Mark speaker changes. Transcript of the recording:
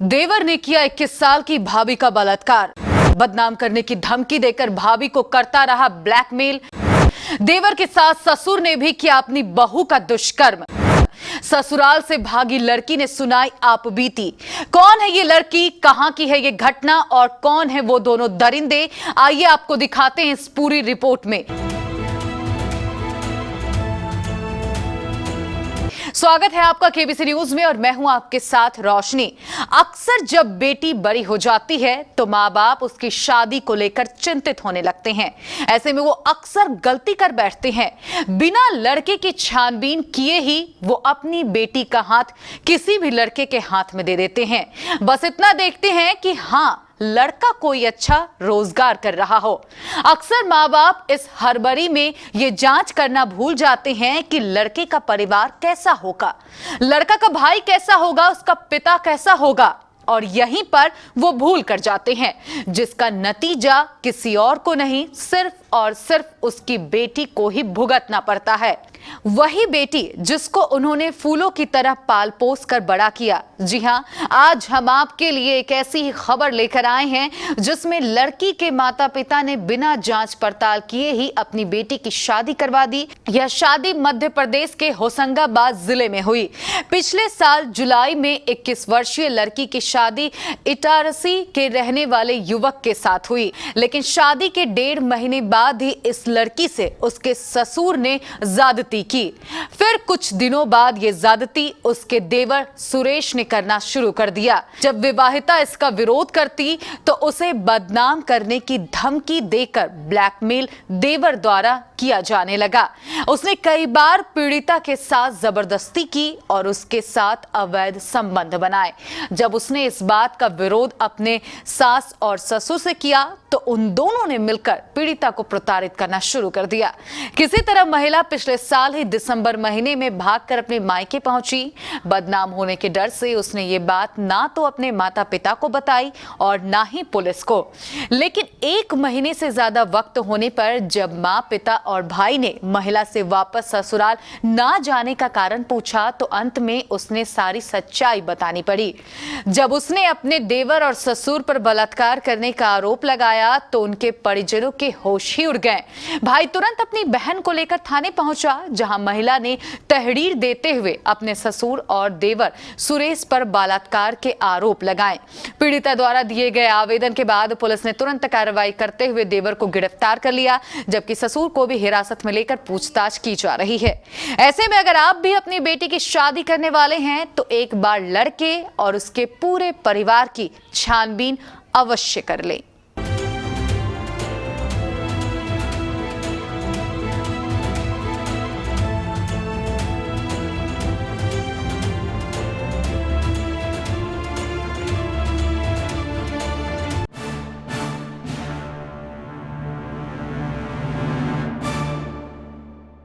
Speaker 1: देवर ने किया 21 साल की भाभी का बलात्कार। बदनाम करने की धमकी देकर भाभी को करता रहा ब्लैकमेल। देवर के साथ ससुर ने भी किया अपनी बहू का दुष्कर्म। ससुराल से भागी लड़की ने सुनाई आपबीती। कौन है ये लड़की, कहां की है ये घटना और कौन है वो दोनों दरिंदे, आइए आपको दिखाते हैं इस पूरी रिपोर्ट में। स्वागत है आपका केबीसी न्यूज में और मैं हूं आपके साथ रोशनी। अक्सर जब बेटी बड़ी हो जाती है तो माँ बाप उसकी शादी को लेकर चिंतित होने लगते हैं। ऐसे में वो अक्सर गलती कर बैठते हैं। बिना लड़के की छानबीन किए ही वो अपनी बेटी का हाथ किसी भी लड़के के हाथ में दे देते हैं। बस इतना देखते हैं कि हाँ, लड़का कोई अच्छा रोजगार कर रहा हो। अक्सर माँ बाप इस हड़बड़ी में ये जांच करना भूल जाते हैं कि लड़के का परिवार कैसा होगा, लड़का का भाई कैसा होगा, उसका पिता कैसा होगा, और यहीं पर वो भूल कर जाते हैं, जिसका नतीजा किसी और को नहीं, सिर्फ और सिर्फ उसकी बेटी को ही भुगतना पड़ता है। वही बेटी जिसको उन्होंने फूलों की तरह पाल पोस कर बड़ा किया। जी हां, आज हम आपके लिए एक ऐसी ही खबर लेकर आए हैं जिसमें लड़की के माता पिता ने बिना जांच पड़ताल किए ही अपनी बेटी की शादी करवा दी। यह शादी मध्य प्रदेश के होशंगाबाद जिले में हुई। पिछले साल जुलाई में 21 वर्षीय लड़की की शादी इटारसी के रहने वाले युवक के साथ हुई, लेकिन शादी के 1.5 महीने बाद ही इस लड़की से उसके ससुर ने ज्यादती की। फिर कुछ दिनों बाद ये ज्यादती उसके देवर सुरेश ने करना शुरू कर दिया। जब विवाहिता इसका विरोध करती तो उसे बदनाम करने की धमकी देकर ब्लैकमेल देवर द्वारा किया जाने लगा। उसने कई बार पीड़िता के साथ जबरदस्ती की और उसके साथ अवैध संबंध बनाए। जब उसने इस बात का विरोध अपने सास और ससुर से किया तो उन दोनों ने मिलकर पीड़िता को प्रताड़ित करना शुरू कर दिया। किसी तरह महिला पिछले साल ही दिसंबर महीने में भागकर अपने मायके पहुंची। बदनाम होने के डर से उसने ये बात ना तो अपने माता पिता को बताई और ना ही पुलिस को। लेकिन 1 महीने से ज्यादा वक्त होने पर जब माँ, पिता और भाई ने महिला से वापस ससुराल ना जाने का कारण पूछा तो अंत में उसने सारी सच्चाई बतानी पड़ी। जब उसने अपने देवर और ससुर पर बलात्कार करने का आरोप लगाया तो उनके परिजनों के होश ही उड़ गए। भाई तुरंत अपनी बहन को लेकर थाने पहुंचा, जहां महिला ने तहरीर देते हुए अपने ससुर और देवर सुरेश पर बलात्कार के आरोप लगाए। पीड़िता द्वारा दिए गए आवेदन के बाद पुलिस ने तुरंत कार्रवाई करते हुए देवर को गिरफ्तार कर लिया, जबकि ससुर को भी हिरासत में लेकर पूछताछ की जा रही है। ऐसे में अगर आप भी अपनी बेटी की शादी करने वाले हैं तो एक बार लड़के और उसके पूरे परिवार की छानबीन अवश्य कर लें।